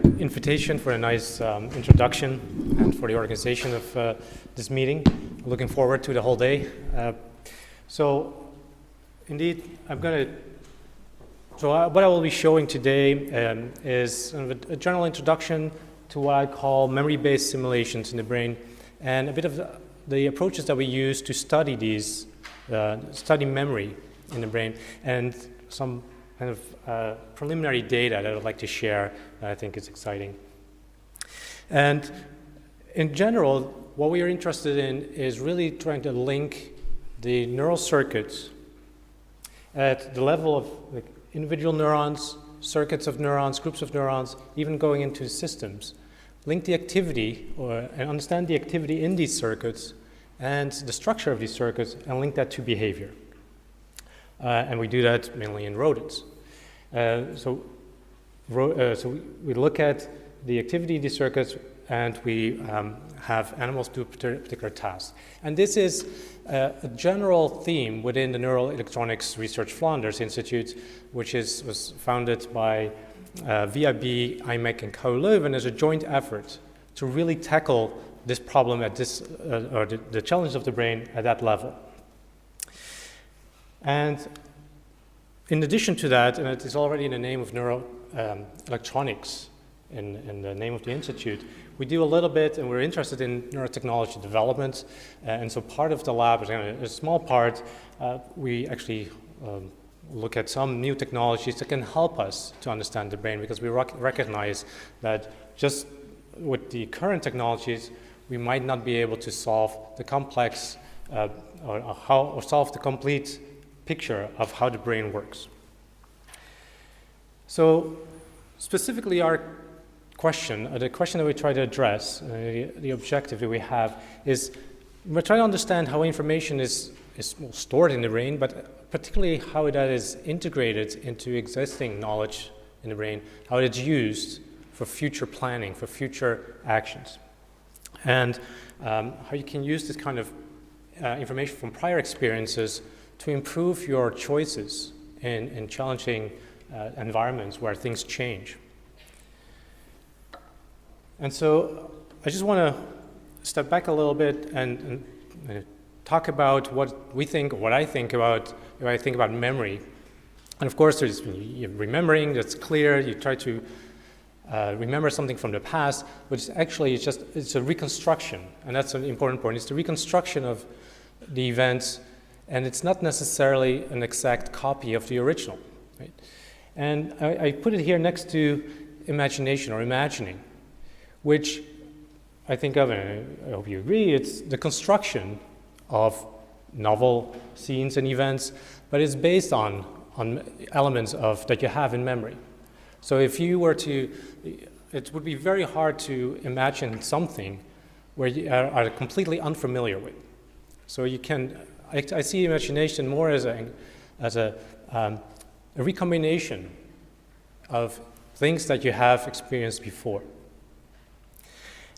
Invitation, for a nice introduction, and for the organization of this meeting. Looking forward to the whole day. So, indeed, what I will be showing today is a general introduction to what I call memory-based simulations in the brain, and a bit of the approaches that we use to study these, study memory in the brain, and some kind of preliminary data that I'd like to share that I think is exciting. And in general, what we are interested in is really trying to link the neural circuits at the level of individual neurons, circuits of neurons, groups of neurons, even going into systems. Link the activity and understand the activity in these circuits and the structure of these circuits and link that to behavior. And we do that mainly in rodents. So we look at the activity of these circuits, and we have animals do a particular task. And this is a general theme within the Neural Electronics Research Flanders Institute, which was founded by VIB, IMEC, and KU Leuven as a joint effort to really tackle this problem at this, or the challenge of the brain at that level. And in addition to that, and it is already in the name of neuroelectronics, in the name of the institute, we do a little bit, and we're interested in neurotechnology development. And so part of the lab is a small part. We actually look at some new technologies that can help us to understand the brain, because we recognize that just with the current technologies, we might not be able to solve the complex or solve the complete picture of how the brain works. So specifically our question, the question that we try to address, the objective that we have is we're trying to understand how information is stored in the brain, but particularly how that is integrated into existing knowledge in the brain, how it's used for future planning, for future actions. And how you can use this kind of information from prior experiences to improve your choices in challenging environments where things change. And so I just want to step back a little bit and talk about what we think, what I think about when I think about memory. And of course, there's remembering, that's clear. You try to remember something from the past, but it's a reconstruction, and that's an important point. It's the reconstruction of the events, and it's not necessarily an exact copy of the original, right? And I put it here next to imagination or imagining, which I think of, and I hope you agree, it's the construction of novel scenes and events, but it's based on elements that you have in memory. So if you were to, it would be very hard to imagine something where you are completely unfamiliar with. So you can, I see imagination more as a recombination of things that you have experienced before.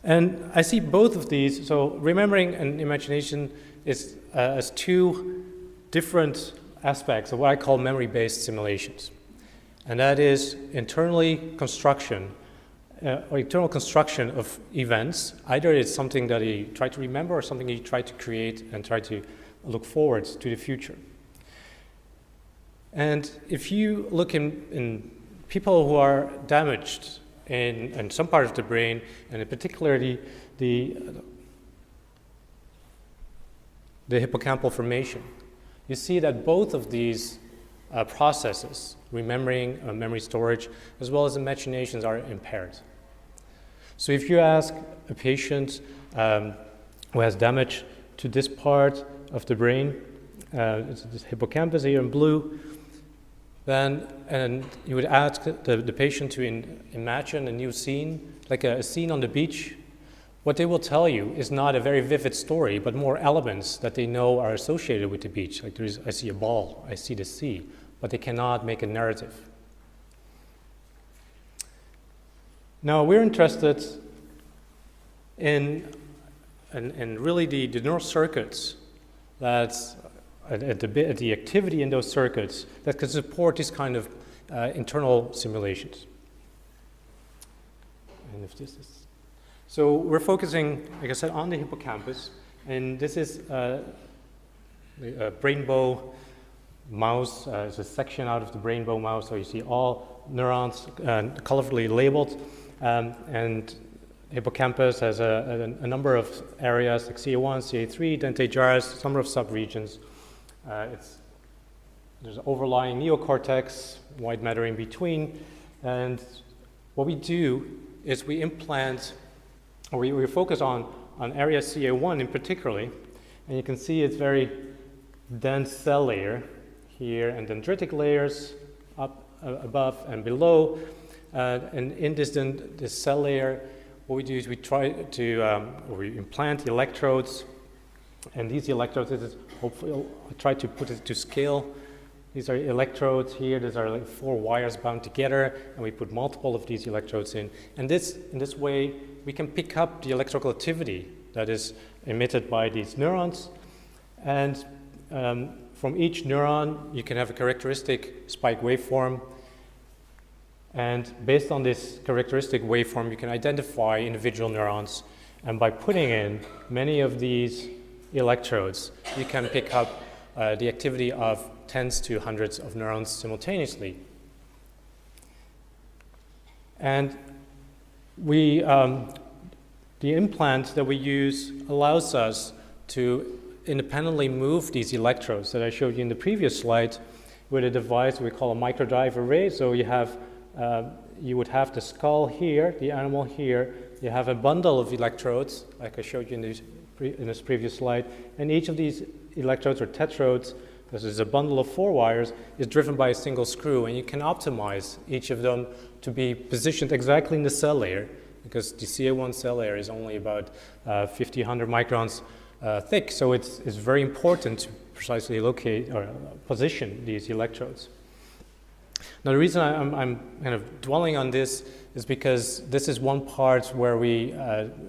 And I see both of these, so remembering and imagination is as two different aspects of what I call memory-based simulations. And that is internal construction of events. Either it's something that you try to remember or something you try to create and try to look forward to the future. And if you look in people who are damaged in some part of the brain, and in particularly the hippocampal formation, you see that both of these processes, remembering, memory storage, as well as imaginations, are impaired. So if you ask a patient who has damage to this part of the brain, it's this hippocampus here in blue, and you would ask the patient to imagine a new scene, like a scene on the beach. What they will tell you is not a very vivid story, but more elements that they know are associated with the beach. Like I see a ball, I see the sea, but they cannot make a narrative. Now we're interested in really the neural circuits that's at the activity in those circuits that can support this kind of internal simulations. And if this is... So we're focusing, like I said, on the hippocampus. And this is the brainbow mouse. It's a section out of the brainbow mouse. So you see all neurons colorfully labeled. And hippocampus has a number of areas like CA1, CA3, dentate gyrus, number of subregions. There's overlying neocortex, white matter in between. And what we do is we implant, or we focus on area CA1 in particularly. And you can see it's very dense cell layer here and dendritic layers up above and below. And in this cell layer, what we do is we try to we implant electrodes, and these electrodes, this is hopefully, I'll try to put it to scale. These are electrodes here. These are like 4 wires bound together, and we put multiple of these electrodes in. And in this way, we can pick up the electrical activity that is emitted by these neurons. And from each neuron, you can have a characteristic spike waveform. And based on this characteristic waveform, you can identify individual neurons. And by putting in many of these electrodes, you can pick up the activity of tens to hundreds of neurons simultaneously. And the implant that we use allows us to independently move these electrodes that I showed you in the previous slide with a device we call a microdrive array. So you would have the skull here, the animal here. You have a bundle of electrodes, like I showed you in this previous slide. And each of these electrodes or tetrodes, this is a bundle of 4 wires, is driven by a single screw. And you can optimize each of them to be positioned exactly in the cell layer, because the CA1 cell layer is only about 50, 100 microns thick. So it's very important to precisely locate or position these electrodes. Now, the reason I'm kind of dwelling on this is because this is one part where we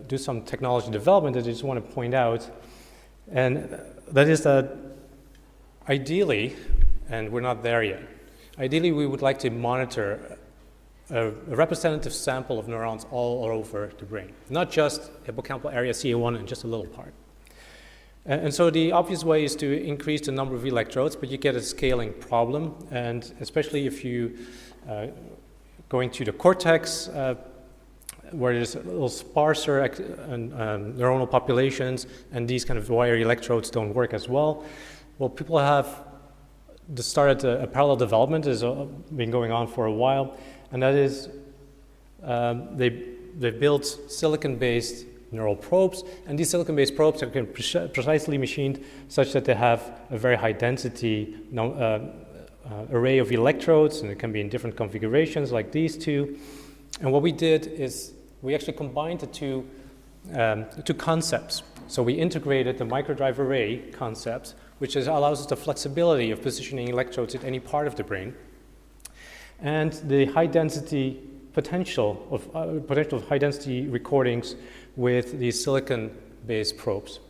do some technology development that I just want to point out. And that is that ideally, and we're not there yet, ideally we would like to monitor a representative sample of neurons all over the brain, not just hippocampal area CA1 and just a little part. And so the obvious way is to increase the number of electrodes, but you get a scaling problem, and especially if you going to the cortex, where there's a little sparser neuronal populations, and these kind of wire electrodes don't work as well. Well, people have started a parallel development that has been going on for a while, and that is they built silicon-based neural probes, and these silicon-based probes are precisely machined such that they have a very high density array of electrodes, and it can be in different configurations like these two. And what we did is we actually combined the two concepts. So we integrated the microdrive array concept, which allows us the flexibility of positioning electrodes at any part of the brain, and the high density potential of high density recordings with these silicon-based probes.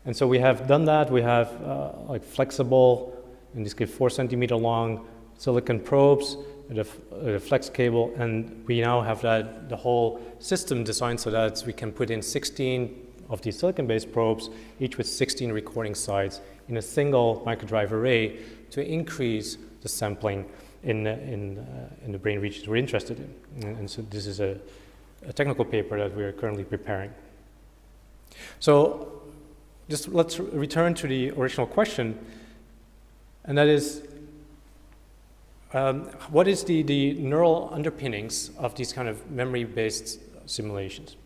And so we have done that. We have like flexible, in this case 4 centimeter long silicon probes with a flex cable, and we now have the whole system designed so that we can put in 16 of these silicon-based probes, each with 16 recording sites in a single microdrive array to increase the sampling in the brain regions we're interested in. And so this is a technical paper that we are currently preparing. So just let's return to the original question, and that is, what is the neural underpinnings of these kind of memory-based simulations?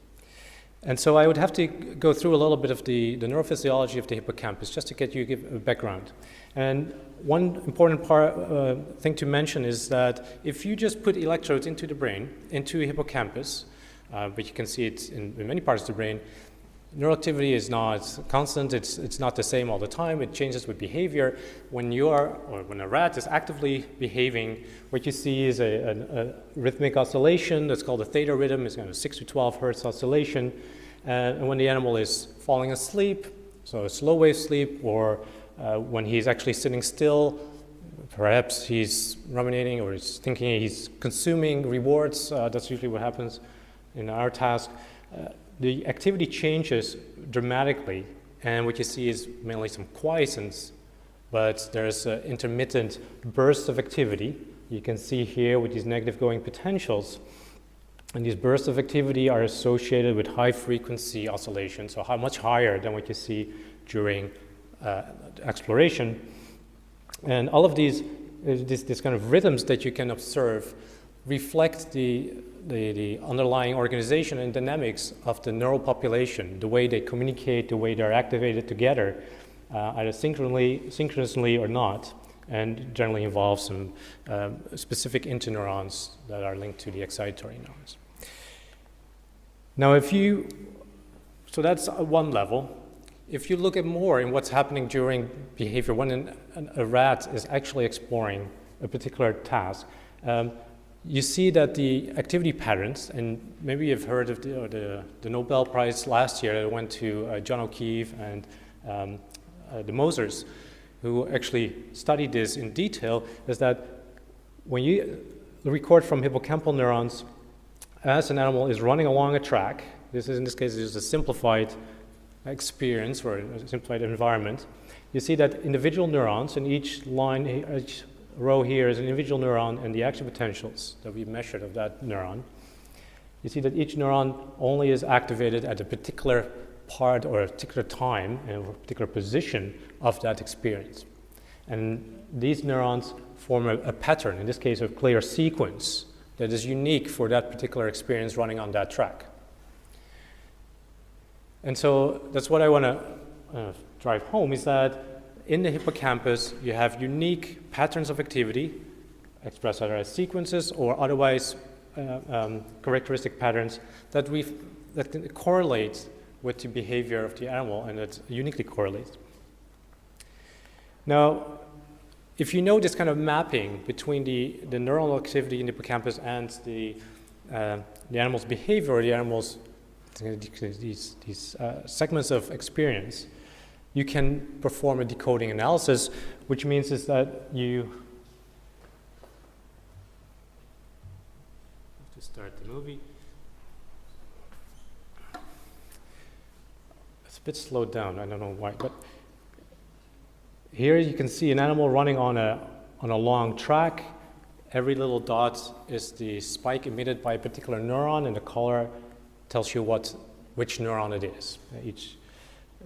And so I would have to go through a little bit of the neurophysiology of the hippocampus just to give a background. And one important thing to mention is that if you just put electrodes into the brain, into a hippocampus, but you can see it in many parts of the brain, neural activity is not constant, it's not the same all the time, it changes with behavior. When a rat is actively behaving, what you see is a rhythmic oscillation that's called a theta rhythm. It's kind of 6 to 12 hertz oscillation. And when the animal is falling asleep, so a slow wave sleep, or when he's actually sitting still, perhaps he's ruminating or he's thinking he's consuming rewards, that's usually what happens. in our task, the activity changes dramatically, and what you see is mainly some quiescence, but there's intermittent bursts of activity. You can see here with these negative going potentials, and these bursts of activity are associated with high frequency oscillations, so much higher than what you see during exploration. And all of these kind of rhythms that you can observe reflect the underlying organization and dynamics of the neural population, the way they communicate, the way they're activated together, either synchronously or not, and generally involves some specific interneurons that are linked to the excitatory neurons. Now, so that's one level. If you look at more in what's happening during behavior, when a rat is actually exploring a particular task, you see that the activity patterns, and maybe you've heard of the Nobel Prize last year that went to John O'Keefe and the Mosers, who actually studied this in detail, is that when you record from hippocampal neurons as an animal is running along a track, in this case is a simplified experience or a simplified environment, you see that individual neurons in each row here is an individual neuron and the action potentials that we measured of that neuron. You see that each neuron only is activated at a particular part or a particular time and a particular position of that experience. And these neurons form a pattern, in this case a clear sequence, that is unique for that particular experience running on that track. And so that's what I want to drive home, is that in the hippocampus you have unique patterns of activity expressed either as sequences or otherwise characteristic patterns that can correlate with the behavior of the animal, and that uniquely correlates. Now, if you know this kind of mapping between the neuronal activity in the hippocampus and the animal's behavior, or the animal's these segments of experience, you can perform a decoding analysis, which means is that you have to start the movie. It's a bit slowed down, I don't know why, but here you can see an animal running on a long track. Every little dot is the spike emitted by a particular neuron, and the color tells you which neuron it is. Each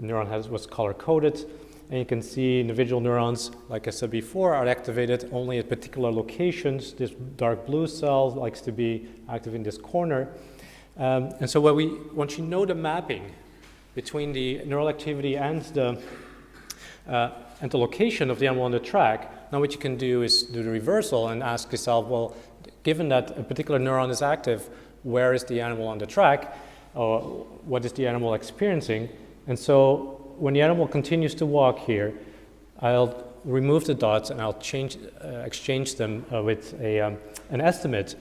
neuron was color-coded, and you can see individual neurons, like I said before, are activated only at particular locations. This dark blue cell likes to be active in this corner. And so once you know the mapping between the neural activity and the location of the animal on the track, now what you can do is do the reversal and ask yourself, well, given that a particular neuron is active, where is the animal on the track, or what is the animal experiencing? And so when the animal continues to walk here, I'll remove the dots and I'll exchange them with an estimate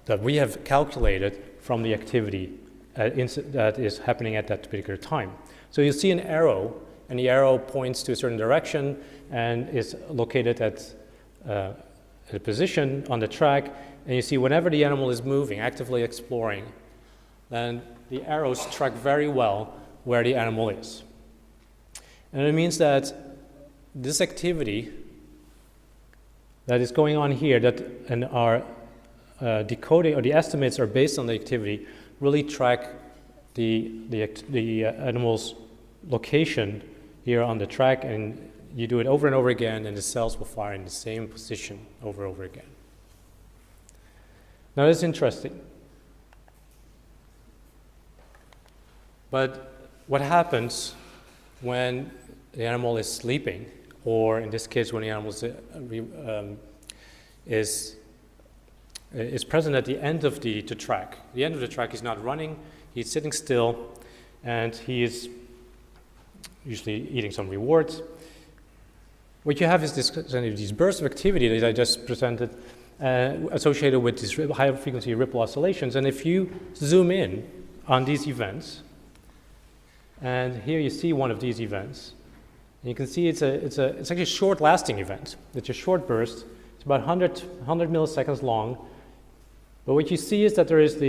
that we have calculated from the activity that is happening at that particular time. So you'll see an arrow, and the arrow points to a certain direction and is located at a position on the track. And you see whenever the animal is moving, actively exploring, then the arrows track very well where the animal is. And it means that this activity that is going on here, and our decoding or the estimates are based on the activity, really track the animal's location here on the track, and you do it over and over again, and the cells will fire in the same position over and over again. Now that's interesting. But what happens when the animal is sleeping, or in this case when the animal is present at the end of the track? The end of the track, he's not running, he's sitting still, and he is usually eating some rewards. What you have is these bursts of activity that I just presented, associated with these high frequency ripple oscillations. And if you zoom in on these events, and here you see one of these events, and you can see it's actually a short lasting event. It's a short burst. It's about 100 milliseconds long. But what you see is that there is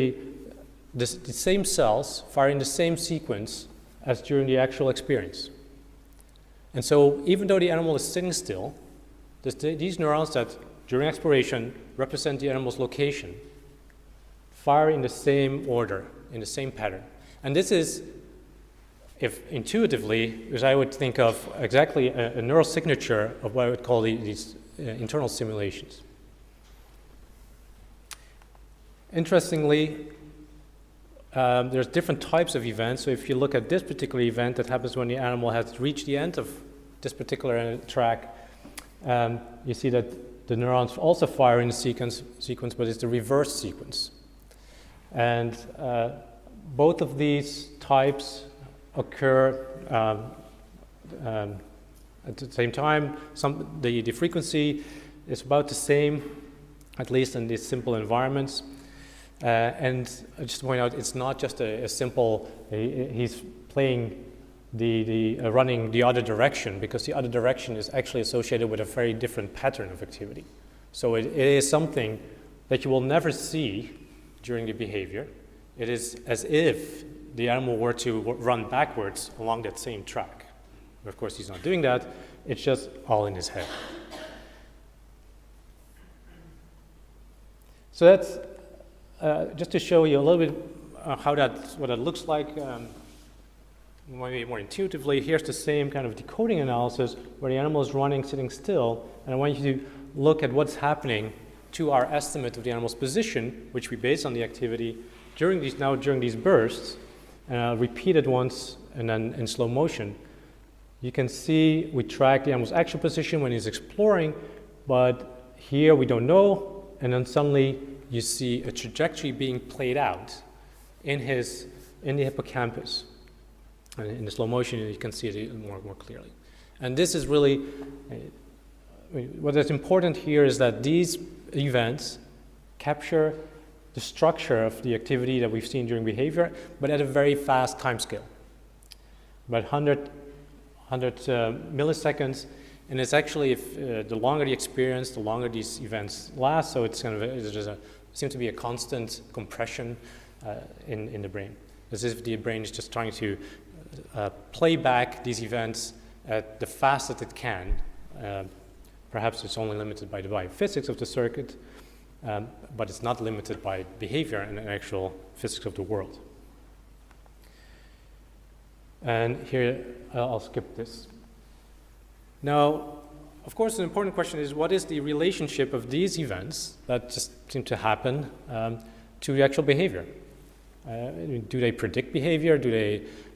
the same cells fire in the same sequence as during the actual experience. And so even though the animal is sitting still, these neurons that during exploration represent the animal's location fire in the same order, in the same pattern. And this is, if intuitively, as I would think of exactly a neural signature of what I would call these internal simulations. Interestingly, there's different types of events. So if you look at this particular event that happens when the animal has reached the end of this particular track, you see that the neurons also fire in the sequence, but it's the reverse sequence. And both of these types occur at the same time. The frequency is about the same, at least in these simple environments. And I just point out, it's not just a simple, he's playing running the other direction, because the other direction is actually associated with a very different pattern of activity. So it is something that you will never see during the behavior. It is as if the animal were to run backwards along that same track. But of course, he's not doing that. It's just all in his head. So that's just to show you a little bit what that looks like. Maybe more intuitively, here's the same kind of decoding analysis where the animal is running, sitting still, and I want you to look at what's happening to our estimate of the animal's position, which we base on the activity during these bursts, and I'll repeat it once and then in slow motion. You can see we track the animal's actual position when he's exploring, but here we don't know, and then suddenly you see a trajectory being played out in the hippocampus. And in the slow motion, you can see it more clearly. And this is really, what is important here is that these events capture the structure of the activity that we've seen during behavior, but at a very fast time scale, about 100 milliseconds. And it's actually, if the longer the experience, the longer these events last. So it's kind of seems to be a constant compression in the brain, as if the brain is just trying to play back these events at the fastest it can. Perhaps it's only limited by the biophysics of the circuit, but it's not limited by behavior and the actual physics of the world. And here, I'll skip this. Now, of course, an important question is, what is the relationship of these events that just seem to happen to the actual behavior? Do they predict behavior?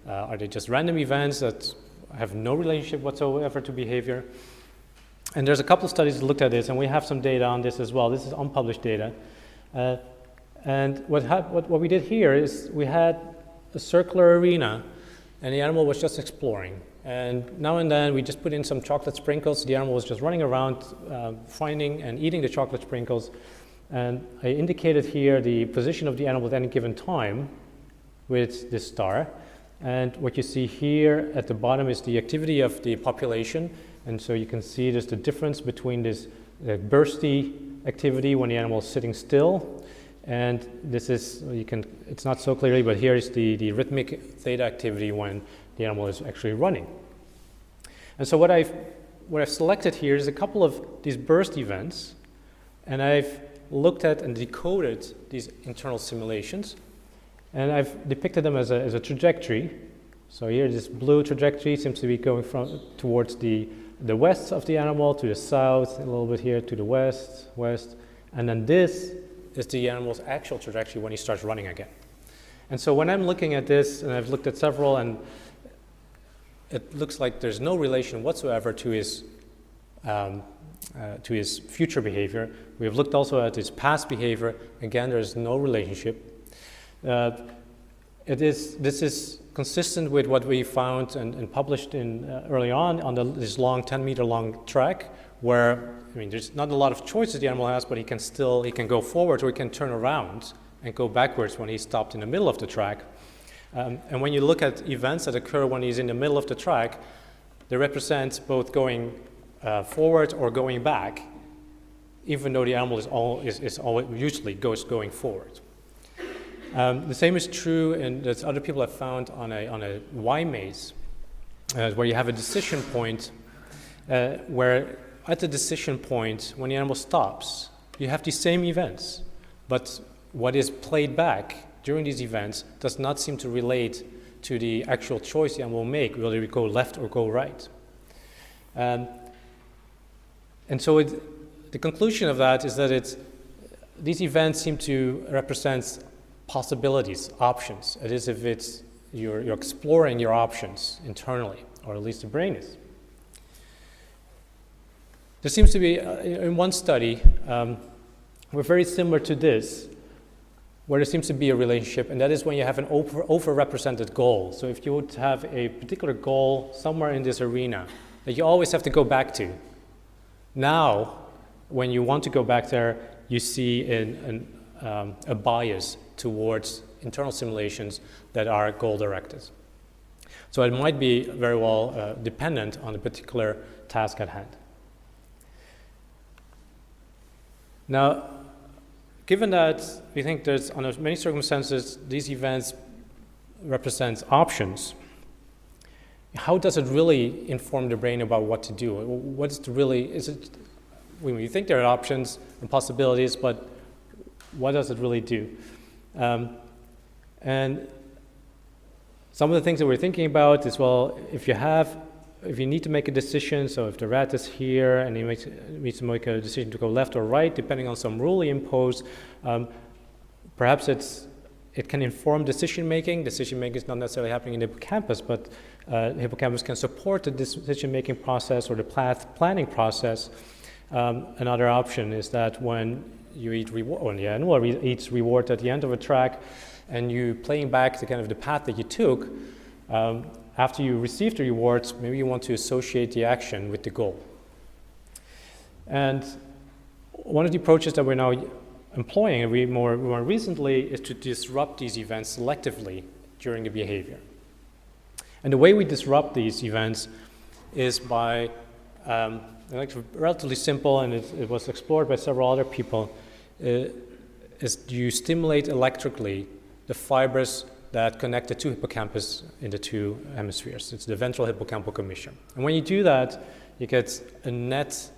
Are they just random events that have no relationship whatsoever to behavior? And there's a couple of studies that looked at this, and we have some data on this as well. This is unpublished data. And what we did here is we had a circular arena, and the animal was just exploring. And now and then we just put in some chocolate sprinkles. The animal was just running around, finding and eating the chocolate sprinkles. And I indicated here the position of the animal at any given time with this star. And what you see here at the bottom is the activity of the population. And so you can see there's the difference between this bursty activity when the animal is sitting still. And this is, it's not so clearly, but here is the rhythmic theta activity when the animal is actually running. And so what I've selected here is a couple of these burst events, and I've looked at and decoded these internal simulations, and I've depicted them as a trajectory. So here, this blue trajectory seems to be going towards the west of the animal, to the south, a little bit here to the west, and then this is the animal's actual trajectory when he starts running again. And so when I'm looking at this, and I've looked at several, and it looks like there's no relation whatsoever to his future behavior. We have looked also at his past behavior. Again, there's no relationship. This is consistent with what we found and published early on this long 10-meter long track, where there's not a lot of choices the animal has, but he can go forward or he can turn around and go backwards when he's stopped in the middle of the track. And when you look at events that occur when he's in the middle of the track, they represent both going forward or going back, even though the animal is always usually going forward. The same is true, and that other people have found on a Y maze, where you have a decision point, where at the decision point, when the animal stops, you have these same events, but what is played back during these events does not seem to relate to the actual choice the animal will make, whether we go left or go right. And so the conclusion of that is that these events seem to represent possibilities, options. It is if you're exploring your options internally, or at least the brain is. There seems to be, in one study, we're very similar to this, where there seems to be a relationship, and that is when you have an overrepresented goal. So if you would have a particular goal somewhere in this arena that you always have to go back to, now, when you want to go back there, you see a bias towards internal simulations that are goal-directed. So it might be very well dependent on a particular task at hand. Now, given that we think there's, under many circumstances, these events represent options, how does it really inform the brain about what to do? We think there are options and possibilities, but what does it really do? And some of the things that we're thinking about is, well, if you need to make a decision, so if the rat is here and he needs to make a decision to go left or right, depending on some rule he imposed, perhaps it can inform decision making. Decision making is not necessarily happening in the hippocampus, but the hippocampus can support the decision making process or the planning process. Another option is that when you eat reward, when the animal eats reward at the end of a track, and you playing back the path that you took, after you receive the rewards, maybe you want to associate the action with the goal. And one of the approaches that we're now employing, and more recently, is to disrupt these events selectively during the behavior. And the way we disrupt these events is by, relatively simple, and it was explored by several other people, is you stimulate electrically the fibers that connect the two hippocampus in the two hemispheres. It's the ventral hippocampal commissure. And when you do that, you get a net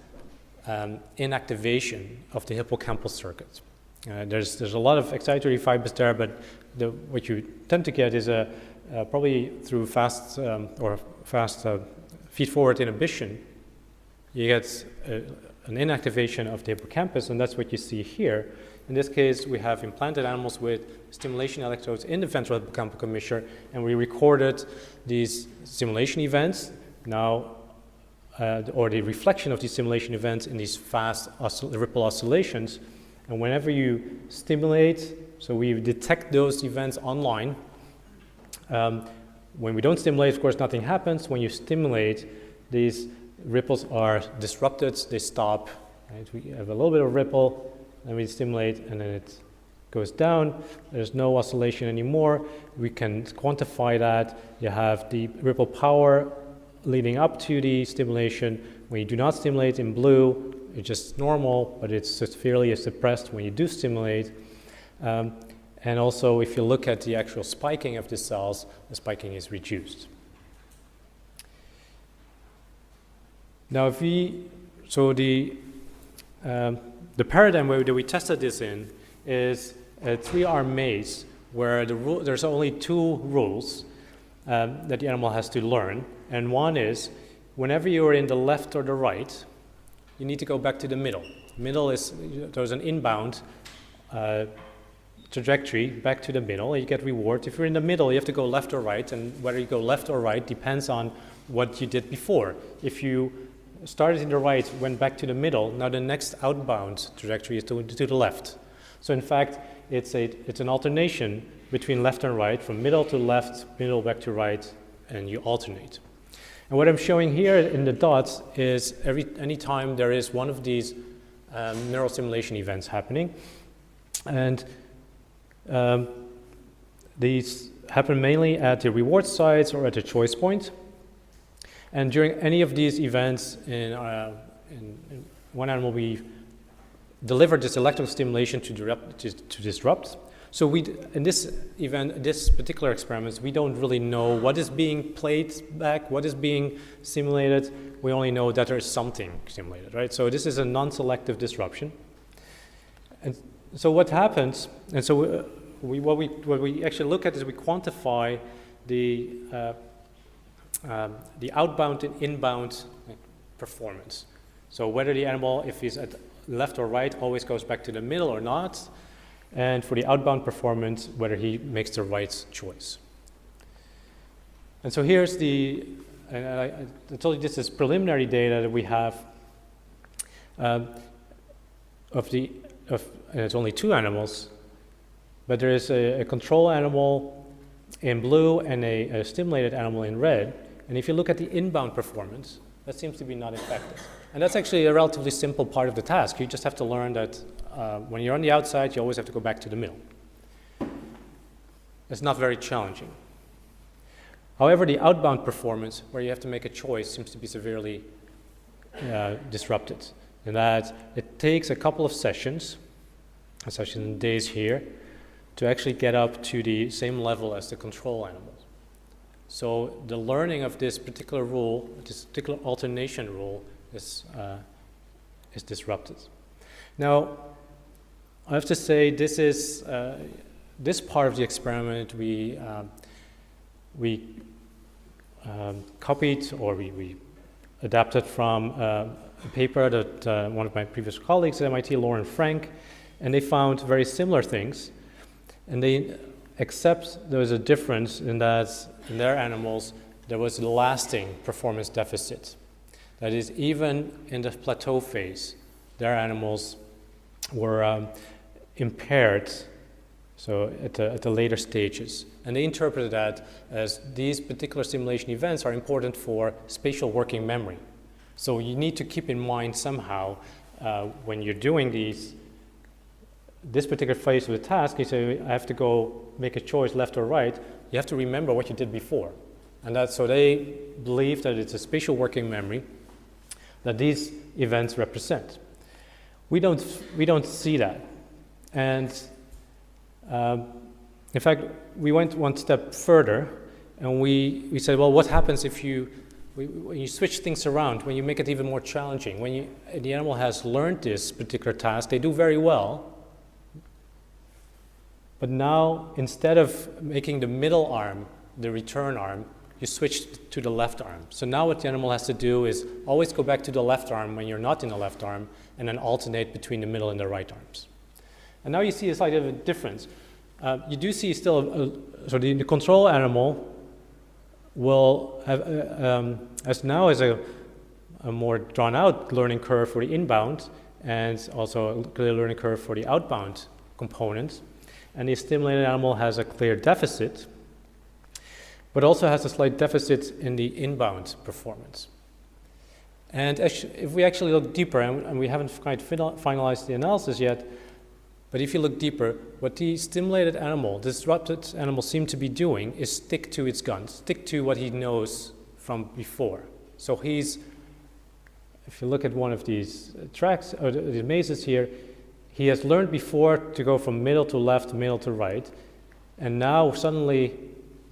inactivation of the hippocampal circuit. There's a lot of excitatory fibers there, but what you tend to get is probably through fast feed-forward inhibition, you get an inactivation of the hippocampus, and that's what you see here. In this case, we have implanted animals with stimulation electrodes in the ventral hippocampal commissure, and we recorded these stimulation events now, or the reflection of these stimulation events in these fast ripple oscillations. And whenever you stimulate, so we detect those events online. When we don't stimulate, of course, nothing happens. When you stimulate, these ripples are disrupted, they stop. Right? We have a little bit of ripple, and we stimulate, and then it goes down. There's no oscillation anymore. We can quantify that. You have the ripple power leading up to the stimulation. When you do not stimulate in blue, it's just normal, but it's severely suppressed when you do stimulate. And also, if you look at the actual spiking of the cells, the spiking is reduced. Now, the paradigm that we tested this in is a 3-arm maze where there's only 2 rules that the animal has to learn. And one is, whenever you are in the left or the right, you need to go back to the middle. Middle is, there's an inbound trajectory back to the middle, and you get reward. If you're in the middle, you have to go left or right, and whether you go left or right depends on what you did before. If you started in the right, went back to the middle, now the next outbound trajectory is to the left. So in fact, it's an alternation between left and right, from middle to left, middle back to right, and you alternate. And what I'm showing here in the dots is any time there is one of these neural stimulation events happening, and these happen mainly at the reward sites or at the choice point. And during any of these events, in one animal, we delivered this electrical stimulation to disrupt. So in this event, this particular experiment, we don't really know what is being played back, what is being simulated. We only know that there is something simulated, right? So this is a non-selective disruption. And so what happens, and so what we actually look at is we quantify the outbound and inbound performance. So whether the animal, if he's at left or right, always goes back to the middle or not, and for the outbound performance, whether he makes the right choice. And so here's and I told you this is preliminary data that we have and it's only 2 animals, but there is a control animal in blue and a stimulated animal in red. And if you look at the inbound performance, that seems to be not affected. And that's actually a relatively simple part of the task. You just have to learn that when you're on the outside, you always have to go back to the middle. It's not very challenging. However, the outbound performance, where you have to make a choice, seems to be severely disrupted. In that it takes a couple of sessions and days here, to actually get up to the same level as the control animals. So the learning of this particular rule, this particular alternation rule, is disrupted. Now, I have to say this is this part of the experiment we copied, or we adapted from a paper that one of my previous colleagues at MIT, Lauren Frank, and they found very similar things. And they accept there was a difference in that in their animals there was a lasting performance deficit. That is, even in the plateau phase, their animals were impaired, so at the later stages. And they interpreted that as these particular simulation events are important for spatial working memory. So you need to keep in mind somehow when you're doing this particular phase of the task, you say, I have to go make a choice left or right, you have to remember what you did before. And so they believe that it's a spatial working memory that these events represent. We don't see that. And in fact, we went one step further, and we said, well, what happens if when you switch things around, when you make it even more challenging, when the animal has learned this particular task, they do very well. But now, instead of making the middle arm the return arm, you switch to the left arm. So now what the animal has to do is always go back to the left arm when you're not in the left arm, and then alternate between the middle and the right arms. And now you see a slight of a difference. You do see still, so the control animal will have, as a more drawn out learning curve for the inbound, and also a clear learning curve for the outbound component. And the stimulated animal has a clear deficit, but also has a slight deficit in the inbound performance. And if we actually look deeper, and we haven't quite finalized the analysis yet, but if you look deeper, what the stimulated animal, disrupted animal, seem to be doing is stick to its guns, stick to what he knows from before. So if you look at one of these tracks, or the mazes here, he has learned before to go from middle to left, middle to right, and now suddenly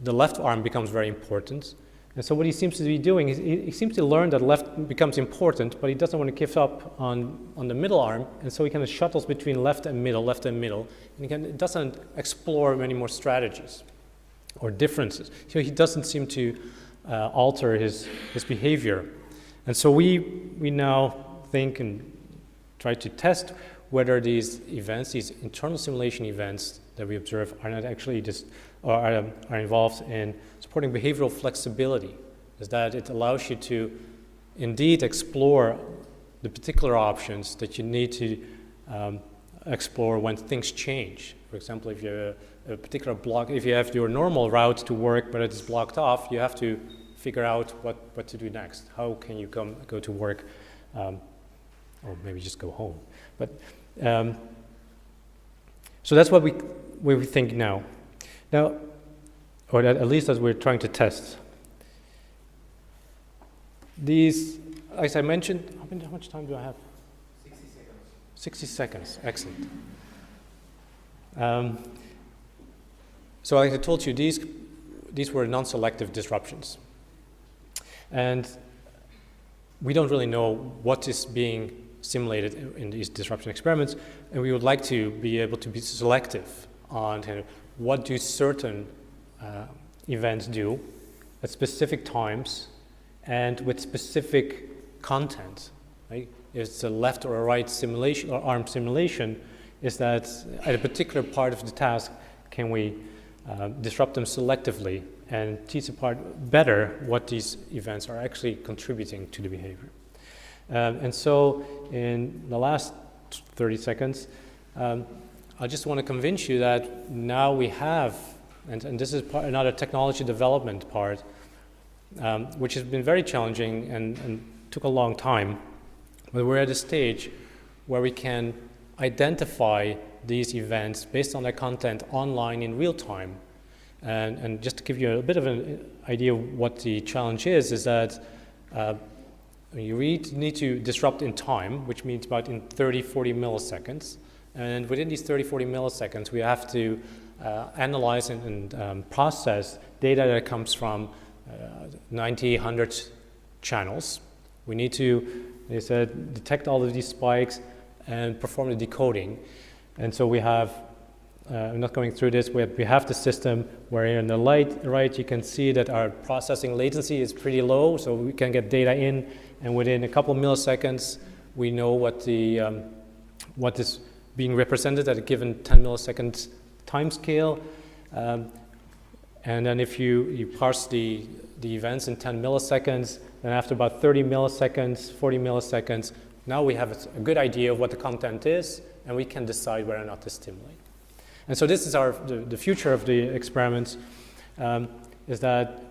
the left arm becomes very important. And so what he seems to be doing is he seems to learn that left becomes important, but he doesn't want to give up on the middle arm, and so he kind of shuttles between left and middle, and he doesn't explore many more strategies or differences. So he doesn't seem to alter his behavior. And so we now think and try to test whether these events, these internal simulation events that we observe, are not actually are involved in supporting behavioral flexibility, is that it allows you to indeed explore the particular options that you need to explore when things change. For example, if you have a particular block, if you have your normal route to work but it's blocked off, you have to figure out what to do next. How can you go to work, or maybe just go home? But so that's what we think now. Now, or at least as we're trying to test. These, as I mentioned, how much time do I have? 60 seconds. 60 seconds, excellent. So like I told you, these were non-selective disruptions. And we don't really know what is being simulated in these disruption experiments, and we would like to be able to be selective on kind of what do certain events do at specific times and with specific content. Right? If it's a left or a right simulation or arm simulation, is that at a particular part of the task can we disrupt them selectively and tease apart better what these events are actually contributing to the behavior. And so in the last 30 seconds, I just want to convince you that now we have, and this is another technology development part, which has been very challenging and took a long time, but we're at a stage where we can identify these events based on their content online in real time. And just to give you a bit of an idea of what the challenge is that you need to disrupt in time, which means about in 30, 40 milliseconds. And within these 30, 40 milliseconds, we have to analyze and process data that comes from 90, 100 channels. We need to, they said, detect all of these spikes and perform the decoding. And so we have, I'm not going through this, we have the system where in the right you can see that our processing latency is pretty low, so we can get data in, and within a couple milliseconds we know what the what is being represented at a given 10 millisecond time scale. And then if you parse the events in 10 milliseconds, then after about 30 milliseconds, 40 milliseconds, now we have a good idea of what the content is, and we can decide whether or not to stimulate. And so this is the future of the experiments, is that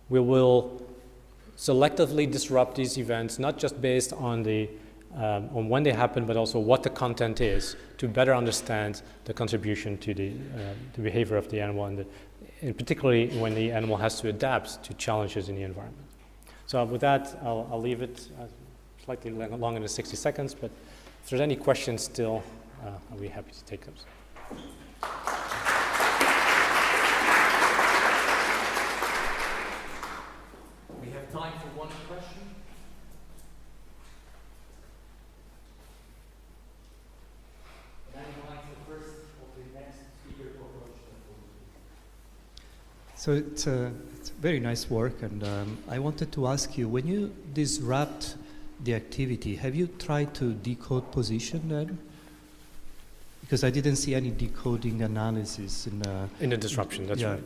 we will selectively disrupt these events, not just based on on when they happen, but also what the content is, to better understand the contribution to the behavior of the animal, and particularly when the animal has to adapt to challenges in the environment. So with that, I'll leave it slightly longer than 60 seconds, but if there's any questions still, I'll be happy to take those. We have time for one question. And then we'll like the first of the next speaker to approach the podium. So it's very nice work, and I wanted to ask you, when you disrupt the activity, have you tried to decode position then? Because I didn't see any decoding analysis in the disruption, that's yeah. right.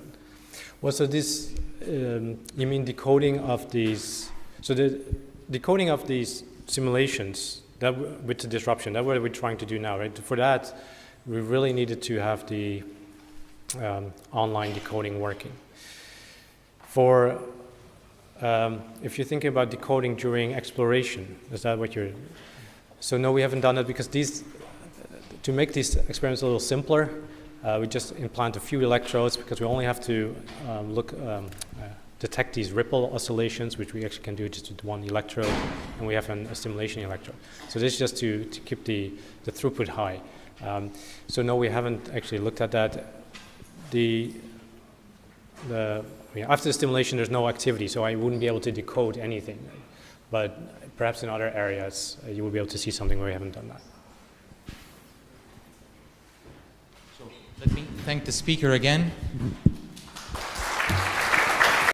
Well, so this, you mean decoding of these, so the decoding of these simulations with the disruption, that's what we're trying to do now, right? For that, we really needed to have the online decoding working. For, if you're thinking about decoding during exploration, is that what you're, so no, we haven't done it because to make these experiments a little simpler, we just implant a few electrodes because we only have to detect these ripple oscillations, which we actually can do just with one electrode, and we have a stimulation electrode. So this is just to keep the throughput high. So no, we haven't actually looked at that. After the stimulation, there's no activity, so I wouldn't be able to decode anything. But perhaps in other areas, you will be able to see something where we haven't done that. So let me thank the speaker again.